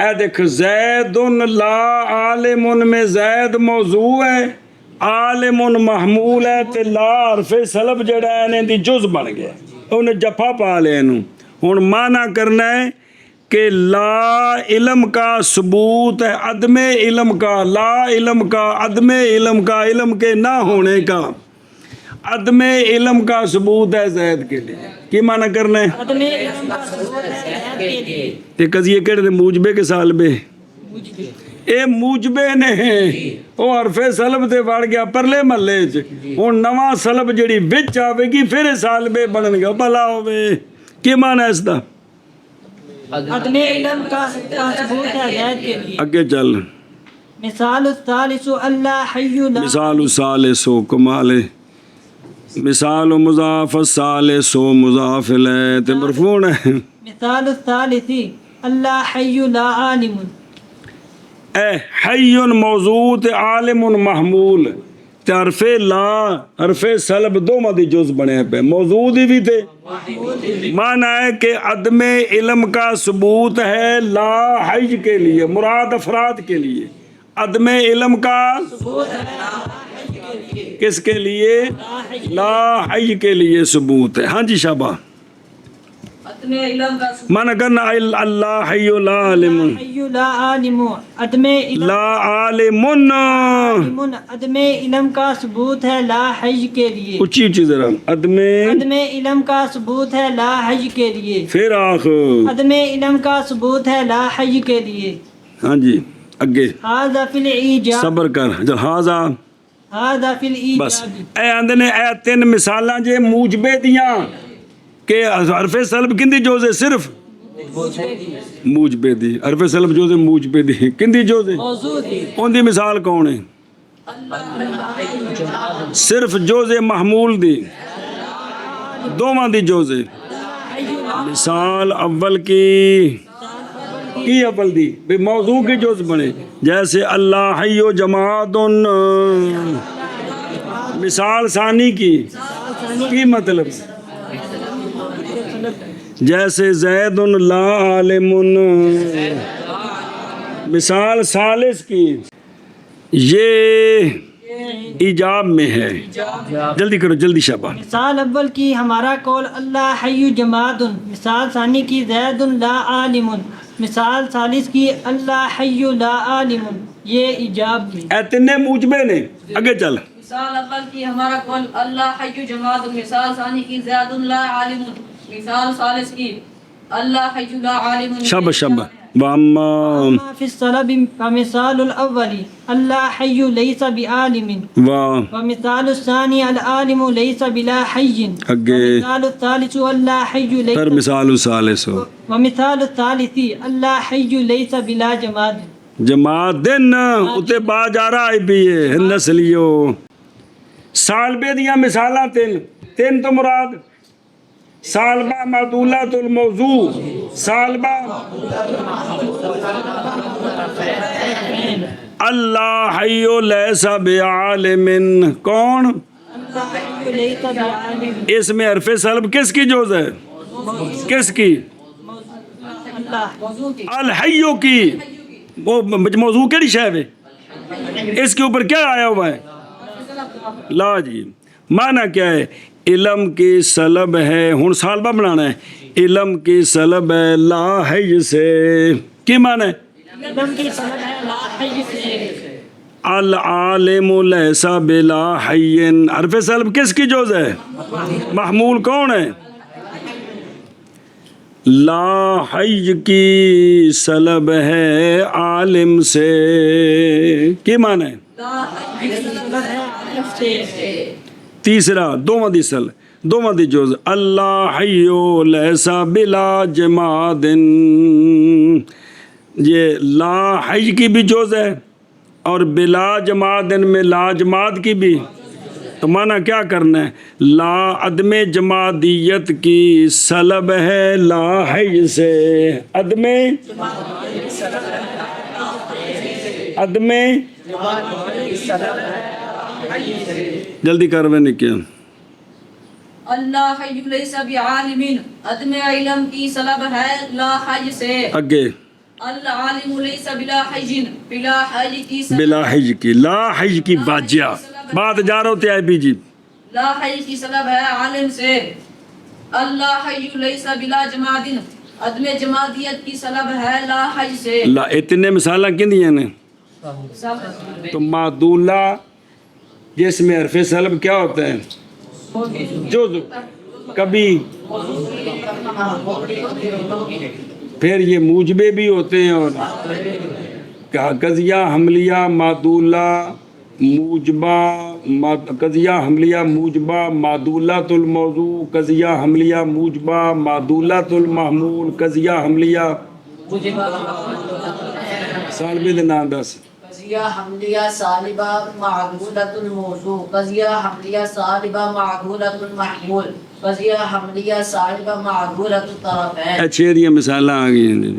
اے دیکھ زید لا عالم میں زید موضوع ہے عالم محمول ہے تے لا حرف سلب جڑا ہے انہیں دی جز بن گیا انہیں جفا پا لے انہوں. ہوں معنی کرنا ہے کہ لا علم کا ثبوت ہے عدم علم کا. لا علم کا عدم علم کا علم کے نہ ہونے کا عدم علم کا ثبوت ہے زید کے لیے. کی معنی کرنا ہے؟ عدم علم کا ثبوت ہے زید کے لیے. یہ قضیے کہڑے موجبے کے سالبے؟ اے موجبے نے وہ حرف سلب تے وڑ گیا پرلے محلے چ. ہوں نواں سلب جڑی وچ آوے گی پھر سالبے بنن گا بھلا ہوے. کی معنی ہے اس دا؟ عدم علم کا ثبوت ہے زید کے لیے. اگے چل. مثال الثالث اللہ حی لا. مثال الثالث کمال ہے. مثال مضاف الثالث مضاف الیہ تے مرفوع ہے. مثال الثالث اللہ حی لا عالم. اے حی موجود عالم محمول تے حرف لا حرف سلب دونوں دی جز بنے پہ موجود ہی بھی تھے. معنی ہے کہ عدم علم کا ثبوت ہے لا حی کے لیے مراد افراد کے لیے. عدم علم کا کس کے لیے؟ لا حی کے لیے ثبوت ہے. ہاں جی شابہ. عدم علم کا معنی کرنا اللہ حی لا علم حی لا عالم. عدم علم لا عالم عدم علم کا ثبوت ہے لا حی کے لیے. اچھی اچھی ذرا عدم عدم علم کا ثبوت ہے لا حی کے لیے. پھر آخ عدم علم کا ثبوت ہے لا حی کے لیے. ہاں جی اگے ھذا فی الایجاب. صبر کر جل ہاضا ھذا فی بس. الایجاب. اے آندے نے اے تین مثالاں جے موجبے دیاں کہ حرف سلب کندی جوز ہے صرف موجبے دی. حرف سلب جوز ہے موجبے دی کندی جوز ہے موجود ہے. ان دی مثال کون ہے؟ صرف جوز محمول دی دوواں دی جوز ہے. مثال اول کی اول دی بھی موضوع کی جوز بنے جیسے اللہ حی و جماعت. مثال ثانی کی مطلب جیسے زید لا عالم. مثال ثالث کی یہ ایجاب میں ہے. جلدی کرو جلدی شابہ. مثال اول کی ہمارا قول اللہ حی جماد. مثال ثانی کی زید لا عالم. مثال ثالث کی اللہ حی لا عالم. یہ ایجاب میں. اے تینے موجبے نے. اگے چل. مثال اول کی ہمارا قول اللہ حی جماد. مثال ثانی کی زید لا عالم. مثال ثالث کی اللہ حی لا عالم. شابہ شابہ. واما فی السلب فمثال الاول اللہ حی لیس بعالم. ومثال الثانی العالم لیس بلا حی. ومثال الثالث اللہ حی پھر لیس. مثال ثالث ومثال الثالث اللہ حی لیس بلا جماد. ਜਮਾਦਿਨ ਉੱਤੇ ਬਾ ਜਾ ਰਹਾ ਆਈ ਪਈ ਹੈ ਨਸਲੀਓ। ਸਾਲਬੇ ਦੀਆਂ ਮਿਸਾਲਾਂ ਤਿੰਨ ਤੋਂ ਮੁਰਾਦ ਸਾਲਬਾ ਮਾਦੂਲਾਤੁਲ ਮੌਜ਼ੂ, ਸਾਲਬਾ اللہ حی لیس بعالم، کون؟ اس میں حرف سلب کس کی جوز ہے؟ کس کی؟ الحیو کی۔ وہ موضوع کیڑی شے ہے؟ اس کے اوپر کیا آیا ہوا ہے؟ لا جی، معنی کیا ہے؟ علم کی سلب ہے، ہن سالبہ بنانا ہے، علم کی سلب ہے لا حی سے، کی معنی ہے؟ العالم لیس بلا حی، حرف سلب کس کی جوز ہے؟ محمول کون ہے؟ لا حی کی سلب ہے عالم سے، کی معنی ہے؟ تیسرا دوواں دی جوز اللہ حیو لیسا بلا جمادن، یہ لا حی کی بھی جوز ہے اور بلا جمادن میں لا جماد کی بھی، تو معنی کیا کرنا ہے؟ لا عدم جمادیت کی سلب ہے لا حی سے، عدم جلدی کر میں نے کیا اللہ حی لیس بعالم، عدم علم کی سلب ہے لا حی سے، اگے العالم لیس بلا حی، بلا حی کی سلب، بلا حی کی، لا حی کی باجیا بات جا رہا ہوتے آئے بھی جی، لا حی کی سلب ہے عالم سے، اللہ حی لیس بلا جمادن، عدم جمادیت کی سلب ہے لا حی سے۔ لا اتنے مثالہ کن دیئے نے؟ تو معدولہ جس میں حرف سلب کیا ہوتا ہے؟ جوز، کبھی پھر یہ موجبے بھی ہوتے ہیں، اور قضیہ حملیہ معدولہ موجبہ، قضیہ حملیہ موجبہ معدولۃ الموضوع، قضیہ حملیہ موجبہ معدولۃ المحمول، قضیہ حملیہ سالبے دے نام دس، قضیہ حملیہ سالبہ معدولۃ الموضوع، قضیہ حملیہ سالبہ معدولۃ المحمول، قضیہ حملیہ سالبہ معدولۃ الطرفین۔ اچھے دیا مثالہ آگئی ہیں،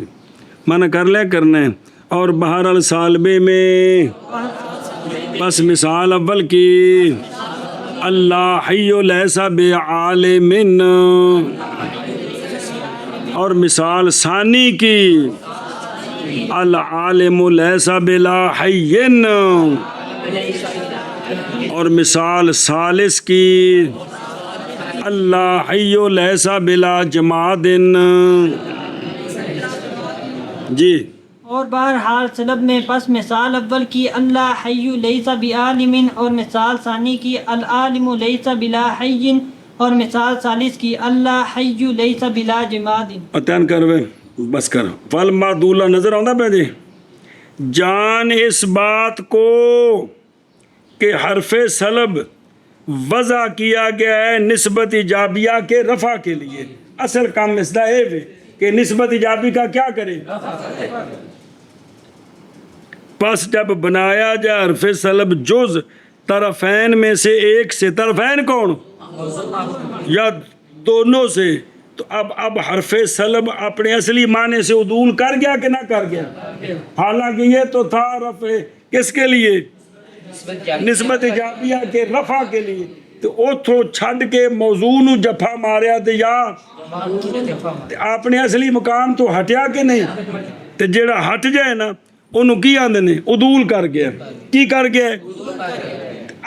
منع کر لیا کرنا ہے۔ اور بہرحال سالبے میں بس مثال اول کی اللہ حی لیس بعالم، اور مثال ثانی کی العالم لیس بلا حی، اور مثال ثالث کی اللہ حی لیس بلا جماد۔ جی اور بہرحال سلب میں پس مثال اول کی اللہ حی لیس بعالم، اور مثال ثانی کی العالم لیس بلا حی، اور مثال ثالث کی اللہ حی لیس بلا جماد۔ اتیان کروے بس کر فالمعدولہ نظر آؤں پہ جی، جان اس بات کو کہ حرف سلب وضع کیا گیا ہے نسبت ایجابیہ کے رفع کے لیے، اصل کام مسئلہ ہے کہ نسبت ایجابی کا کیا کرے، پس جب بنایا جائے حرف سلب جز طرفین میں سے ایک سے، طرفین کون؟ یا دونوں سے، تو اب حرف سلب اپنے اصلی معنی سے عدول کر گیا کہ نہ کر گیا؟ حالانکہ یہ تو تھا رفع کس کے لیے؟ نسبت ایجابیہ کے رفع کے لیے، تو اوتھو چھڑ کے موضوع نو جفا ماریا تے یا اپنے اصلی مقام تو ہٹیا کہ نہیں؟ تے جیڑا ہٹ جائے نا انہوں کی آندے نے عدول کر گیا، کی کر گیا؟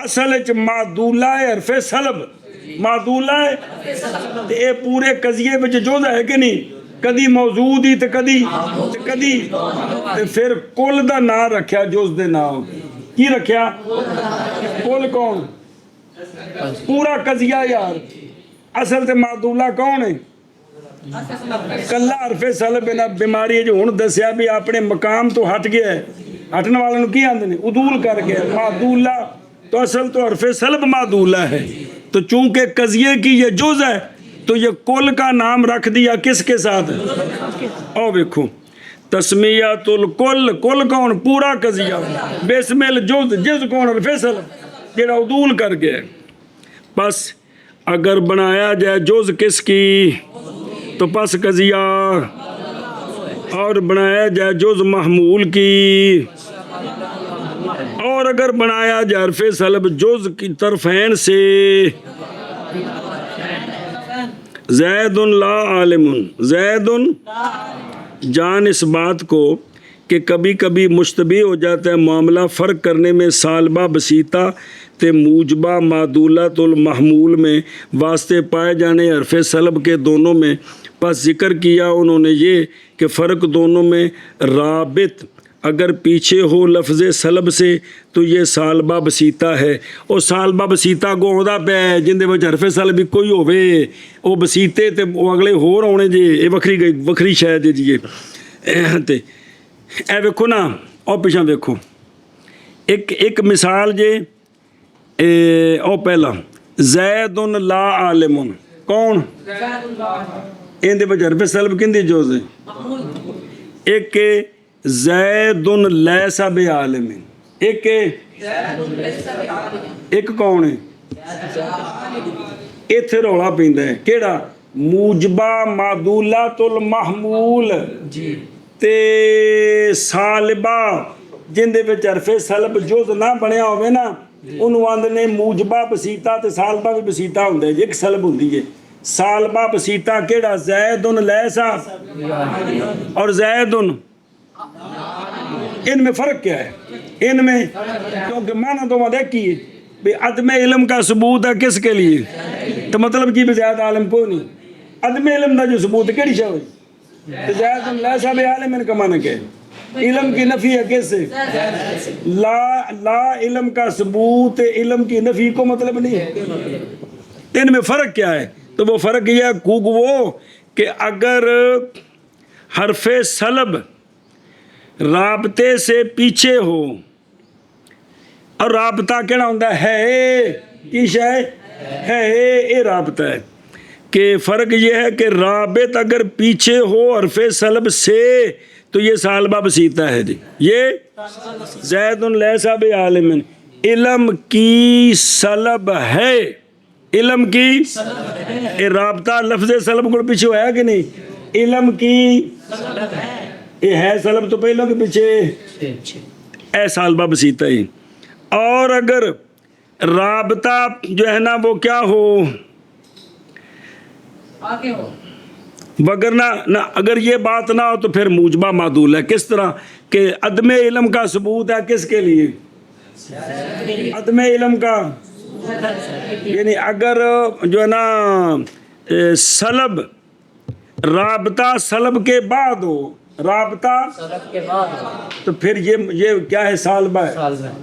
اصل اچ معدولہ حرف سلب، معدولہ ہے تے اے پورے قضیے بچ جوز ہے کہ نہیں؟ کدی موضوع دی تے کدی تے پھر کل دا نام رکھیا جوز دے نام، کی رکھیا؟ کل کون؟ پورا قضیہ یار، اصل تے معدولہ کون ہے؟ کلہ حرف سلب ہے، بیماری ہے جو ہن دسیا بھی اپنے مقام تو ہٹ گیا ہے، ہٹنے والے نو کی آندے نے عدول کر گیا معدولہ، تو اصل تو حرف سلب معدولہ ہے، تو چونکہ قضیے کی یہ جز ہے تو یہ کل کا نام رکھ دیا کس کے ساتھ؟ او دیکھو تسمیت الکل، کل کون؟ پورا قضیہ، بسمل جز، جز کون؟ حرف سلب جڑا عدول کر گیا۔ پس اگر بنایا جائے جز کس کی تو پس قضیہ، اور بنایا جائے جز محمول کی، اور اگر بنایا جائے حرف سلب جز کی طرفین سے، زید لا عالم، زید جان اس بات کو کہ کبھی کبھی مشتبہ ہو جاتا ہے معاملہ فرق کرنے میں سالبہ بسیطہ تے موجبہ معدولت المحمول میں واسطے پائے جانے حرف سلب کے دونوں میں۔ پس ذکر کیا انہوں نے یہ کہ فرق دونوں میں رابط اگر پیچھے ہو لفظ سلب سے تو یہ سالبہ بسیطہ ہے، اور سالبہ بسیطہ کو عہدہ پہ ہے جن دے وچ حرف سلب کوئی ہوے، وہ بسیطے تے وہ اگلے ہور ہونے جے، یہ وکھری شے جی۔ تے اے ویکھو نا، او پیچھے ویکھو ایک مثال جے، او پہلا زید لا عالم، کون؟ ان دے وچ حرف سلب کندی جوز ہے؟ ایک زید لیس بعالم، ایک کون ہے؟ ایتھے رولا پیندا ہے کیڑا؟ موجبہ معدولت المحمول تے سالبہ جن دے وچ حرف سلب جز نہ بنیا ہوئے نا، انہوں آندے نے موجبہ بسیطہ تے سالبہ بھی بسیطہ ہوندے، ایک سلب ہوندی ہے۔ سالبہ بسیطہ کیڑا؟ زید لیسا، اور زید، ان میں فرق کیا ہے؟ ان میں کیونکہ معنی تو وہاں دیکھیے بھی عدم علم کا ثبوت ہے کس کے لیے؟ تو مطلب کی زیادہ عالم کوئی نہیں، عدم علم کا جو ثبوت ہے کیڑی شے ہوئی؟ تو زید لیسا بعالم، ان کا معنی کیا ہے؟ علم کی نفی ہے کس سے؟ لا علم کا ثبوت علم کی نفی کو مطلب نہیں ہے۔ ان میں فرق کیا ہے؟ تو وہ فرق یہ ہے وہ کہ اگر حرف سلب رابطے سے پیچھے ہو، اور رابطہ کہنا ہوتا ہے کی شے ہے، یہ رابطہ ہے کہ فرق یہ ہے کہ رابط اگر پیچھے ہو حرف سلب سے تو یہ سالبہ بسیطہ ہے جی، یہ زید لیسا بعالم، علم کی سلب ہے، علم کی رابطہ لفظ سلب کو پیچھے ہوا کہ نہیں؟ علم کی یہ ہے سلب تو پہلوں کے پیچھے اے سالبہ بسیطہ ہی۔ اور اگر رابطہ جو ہے نا وہ کیا ہو، آگے ہو، وگرنہ اگر یہ بات نہ ہو تو پھر موجبہ معدول ہے۔ کس طرح کہ عدم علم کا ثبوت ہے کس کے لیے؟ عدم علم کا، یعنی اگر جو ہے نا سلب رابطہ سلب کے بعد ہو، رابطہ تو پھر یہ کیا ہے؟ سالبہ ہے۔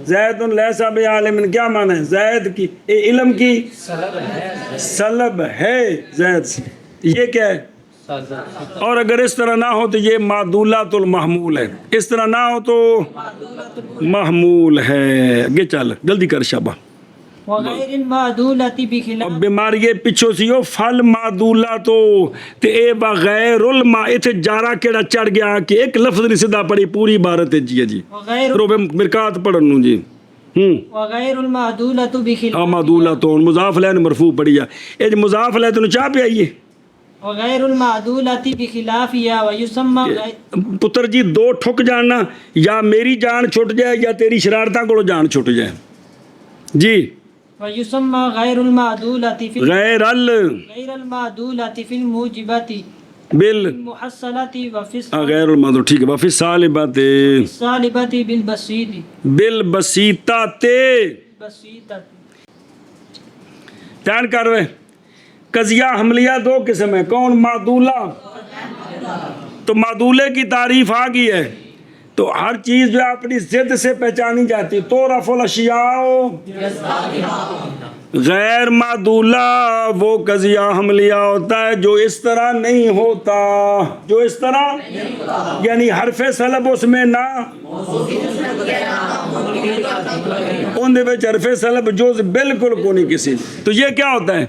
زید لیسا بعالم کیا معنی ہے؟ زید کی علم کی سلب ہے زید سے، یہ کیا ہے؟ اور اگر اس طرح نہ ہو تو یہ معدولت المحمول ہے، اس طرح نہ ہو تو محمول ہے۔ آگے چل جلدی کر شابہ۔ وغیر المعدولت بخلاف، اب بیماری پچھو سی ہو فل معدولہ تو تے اے بغیر الما، ایتھے جارا کیڑا چڑھ گیا کہ ایک لفظ نہیں سدھا پڑی پوری عبارت ہے جی وغیر روبے مرکات پڑھن نو جی وغیر المعدولت بخلاف، معدولہ تو مضاف الیہ مرفوع پڑھی ہے، اے جی مضاف الیہ تو چاہ پہ آئیے وغیر المعدولت بخلاف یا ویسمى پتر جی دو ٹھک جاننا، یا میری جان چھٹ جائے یا تیری شرارتاں کو جان چھٹ جائے جی۔ ویسمى غیر المعدولت فی غیر المعدولت فی الموجبت بال بالمحصلت وفی غیر المعدول، ٹھیک ہے، وفی الصالبات الصالبت بالبسیط بالبسیطات بسیطت۔ دھیان کر رہے قضیہ حملیہ دو قسم ہے، کون؟ معدولہ، تو معدولے کی تعریف آ گئی ہے، تو ہر چیز جو اپنی ضد سے پہچانی جاتی، تو رفع الاشیاء غیر معدولہ وہ قضیہ حملیہ ہوتا ہے جو اس طرح نہیں ہوتا، جو اس طرح یعنی حرف سلب اس میں نہ، ان دے وچ حرف سلب جوز بالکل کو نہیں کسی، تو یہ کیا ہوتا ہے؟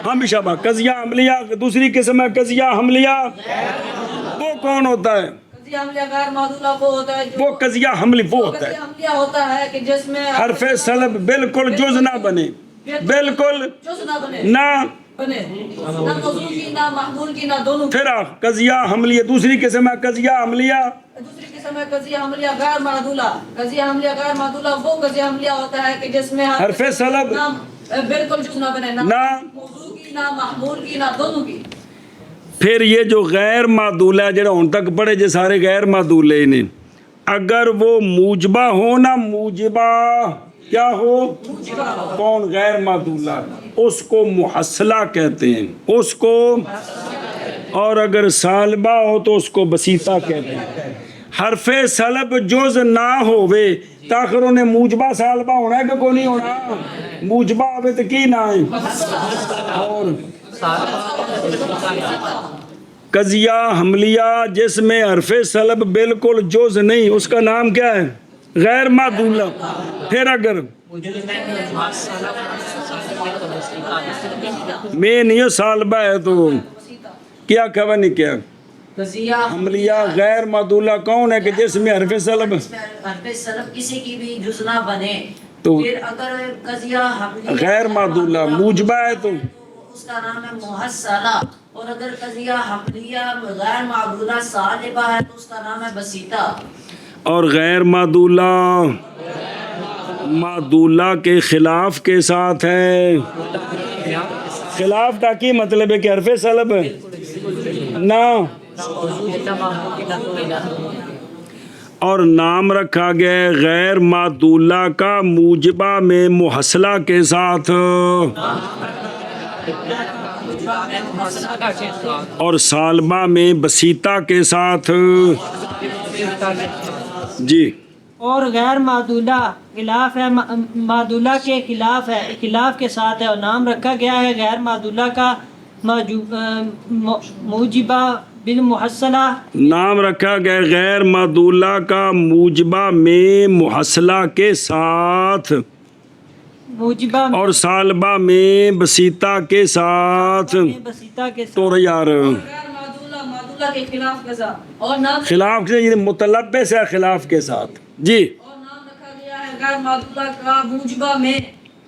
ہم شابہ قضیہ حملیہ۔ دوسری قسم ہے قضیہ حملیہ وہ کون ہوتا ہے؟ قضیہ حملیہ غیر معدولہ وہ ہوتا ہے وہ قضیہ حملی وہ ہوتا قضیہ ہے حملیہ ہوتا ہے کہ جس میں حرف سلب بالکل جز نہ بنے، بالکل جز نہ بنے نہ بنے، نہ موضوع کی نہ محمول کی نہ دونوں کی۔ پھر قضیہ حملیہ دوسری قسم ہے قضیہ حملیہ دوسری قسم ہے قضیہ حملیہ غیر معدولہ۔ قضیہ حملیہ غیر معدولہ وہ قضیہ حملیہ ہوتا ہے کہ جس میں حرف سلب نہ بالکل جز نہ بنے، نہ نہ موضوع کی نہ محمول کی نہ دونوں کی۔ پھر یہ جو غیر معدولہ ہے جڑا ہن تک پڑھے جے سارے غیر معدولے نے، اگر وہ موجبہ ہو نہ موجبہ کیا ہو، کون غیر معدولہ، اس کو محصلہ کہتے ہیں، اس کو، اور اگر سالبہ ہو تو اس کو بسیطہ کہتے ہیں۔ حرف سلب جز نہ ہوئے تاخر انہیں موجبہ سالبہ ہونا ہے کہ کوئی نہیں ہونا، موجبہ ہوئے تو کی نہ ہے۔ اور قضیہ حملیہ جس میں حرف سلب بالکل جز نہیں، اس کا نام کیا ہے؟ غیر معدولہ۔ پھر اگر میں نہیں سالبہ ہے تو کیا کہوا نہیں کیا؟ قضیہ حملیہ غیر معدولہ کون ہے کہ جس میں حرف سلب حرف سلب کسی کی بھی جز نہ بنے، تو پھر اگر قضیہ حملیہ غیر معدولہ موجبہ ہے تو اس کا نام ہے محصلہ، اور اگر قضیہ حملیہ غیر معدولہ سالبہ ہے تو اس کا نام ہے بسیطہ۔ اور غیر معدولہ معدولہ کے خلاف کے ساتھ ہے۔ خلاف کا کی مطلب ہے کہ حرف سلب نہ، اور نام رکھا گیا ہے غیر معدولہ کا موجبہ میں محصلہ کے ساتھ، اور سالبہ میں بسیطہ کے ساتھ۔ جی اور غیر معدولہ خلاف ہے، معدولہ کے خلاف ہے، خلاف کے ساتھ ہے، اور نام رکھا گیا ہے غیر معدولہ کا موجبہ بالمحصلہ، نام رکھا گیا غیر معدولہ کا موجبہ میں محصلہ کے ساتھ، موجبہ اور سالبہ میں بسیطہ کے ساتھ۔ بسیطہ کے ساتھ۔ تو یار غیر معدولہ معدولہ کے خلاف قضا، اور نام خلاف سے یہ متلبس ہے خلاف کے ساتھ۔ جی اور نام رکھا گیا ہے غیر معدولہ کا موجبہ میں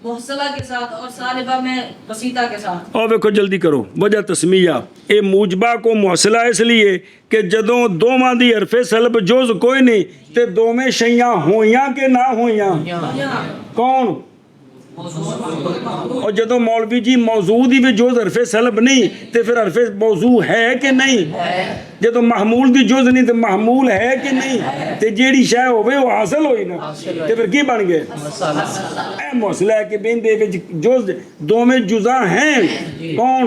محصلہ کے ساتھ اور سالبہ میں بسیطہ کے ساتھ۔ اور دیکھو جلدی کرو وجہ تسمیہ، اے موجبہ کو محصلہ اس لیے کہ جدوں دوواں دی حرف سلب جز کوئی نہیں تے دوویں شیاں ہویاں کہ نہ ہویاں، کون؟ اور جدوں مولوی جی موضوع دی بھی جز حرف سلب نہیں تے پھر حرف موضوع ہے کہ نہیں، جدوں محمول دی جز نہیں تے محمول ہے کہ نہیں، تے جیڑی شے ہوے وہ حاصل ہوئی نا تے پھر کی بن گئے؟ اے مسئلہ ہے کہ بین دے وچ جز دوویں جزاں ہیں، کون؟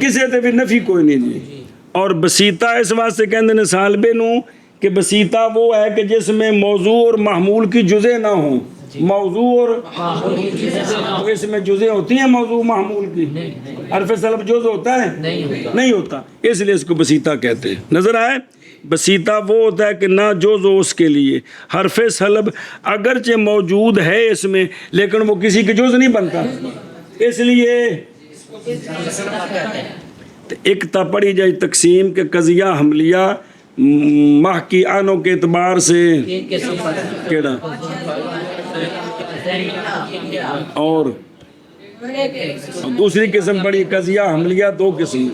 کسے تے بھی نفی کوئی نہیں جی۔ اور بسیطہ اس واسطے کہندے نے سالبے نو کہ بسیطہ وہ ہے کہ جس میں موضوع اور محمول کی جزیں نہ ہوں، موضوع اور اس میں جزیں ہوتی ہیں موضوع محمول کی، حرف سلب جز ہوتا ہے نہیں ہوتا، اس لیے اس کو بسیطہ کہتے ہیں۔ نظر آئے؟ بسیطہ وہ ہوتا ہے کہ نہ جز ہو اس کے لیے، حرف سلب اگرچہ موجود ہے اس میں لیکن وہ کسی کے جز نہیں بنتا، اس لیے ایک تا پڑھی جائے تقسیم کہ قضیہ حملیہ ماہ کی آنوں کے اعتبار سے کیڑا، اور دوسری قسم پڑھی قضیہ حملیہ دو قسم۔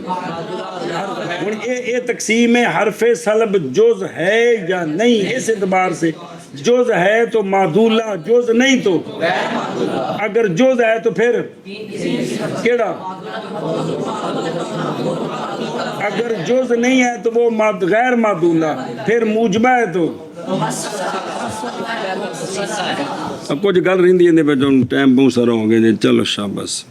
یہ تقسیم ہے حرف سلب جز ہے یا نہیں، اس اعتبار سے جز ہے تو معدولہ، جز نہیں تو اگر جز ہے تو پھر کیڑا، اگر جز نہیں ہے تو وہ غیر معدولہ، پھر موجبہ ہے تو اب کچھ گل رہی ہے ٹائم بہت سارا ہو گیا، چلو شاباش۔